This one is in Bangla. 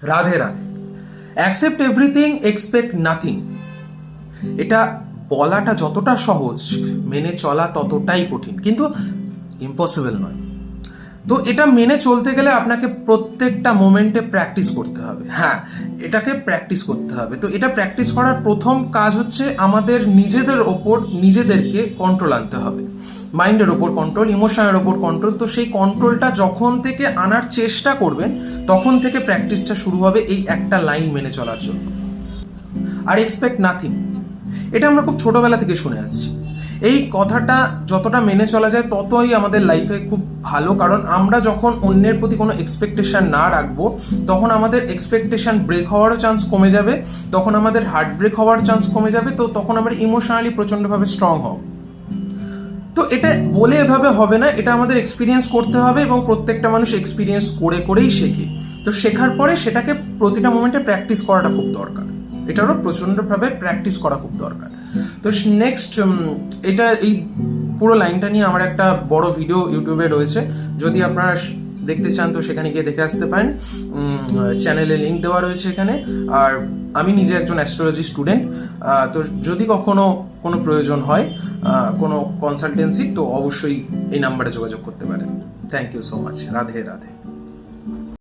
Radhe Radhe. Accept everything, expect nothing, এটা বলাটা যতটা সহজ, মেনে চলা ততটাই কঠিন, কিন্তু ইম্পসিবল নয়। তো এটা মেনে চলতে গেলে আপনাকে প্রত্যেকটা মোমেন্টে প্র্যাকটিস করতে হবে। হ্যাঁ, এটাকে প্র্যাকটিস করতে হবে। তো এটা প্র্যাকটিস করার প্রথম কাজ হচ্ছে আমাদের নিজেদের ওপর নিজেদেরকে কন্ট্রোল আনতে হবে। মাইন্ডের ওপর কন্ট্রোল, ইমোশনের ওপর কন্ট্রোল। তো সেই কন্ট্রোলটা যখন থেকে আনার চেষ্টা করবেন, তখন থেকে প্র্যাকটিসটা শুরু হবে এই একটা লাইন মেনে চলার জন্য। আর এক্সপেক্ট নাথিং, এটা আমরা খুব ছোটোবেলা থেকে শুনে আসছি। এই কথাটা যতটা মেনে চলা যায় ততই আমাদের লাইফে খুব ভালো, কারণ আমরা যখন অন্যের প্রতি কোনো এক্সপেকটেশন না রাখবো, তখন আমাদের এক্সপেকটেশন ব্রেক হওয়ারও চান্স কমে যাবে, তখন আমাদের হার্ট ব্রেক হওয়ার চান্স কমে যাবে, তো তখন আমরা ইমোশনালি প্রচণ্ডভাবে স্ট্রং হব। তো এটা বলে এভাবে হবে না, এটা আমাদের এক্সপিরিয়েন্স করতে হবে, এবং প্রত্যেকটা মানুষ এক্সপিরিয়েন্স করে করেই শেখে। তো শেখার পরে সেটাকে প্রতিটা মোমেন্টে প্র্যাকটিস করাটা খুব দরকার, এটারও প্রচণ্ডভাবে প্র্যাকটিস করা খুব দরকার। তো নেক্সট, এটা এই পুরো লাইনটা নিয়ে আমার একটা বড় ভিডিও ইউটিউবে রয়েছে, যদি আপনারা দেখতে চান তো সেখানে গিয়ে দেখে আসতে পারেন। চ্যানেলে লিঙ্ক দেওয়া রয়েছে এখানে। আর আমি নিজে একজন অ্যাস্ট্রোলজি স্টুডেন্ট, তো যদি কখনো কোনো প্রয়োজন হয়, কোনো কনসালটেন্সি, তো অবশ্যই এই নাম্বারে যোগাযোগ করতে পারেন। Thank you so much. Radhe Radhe.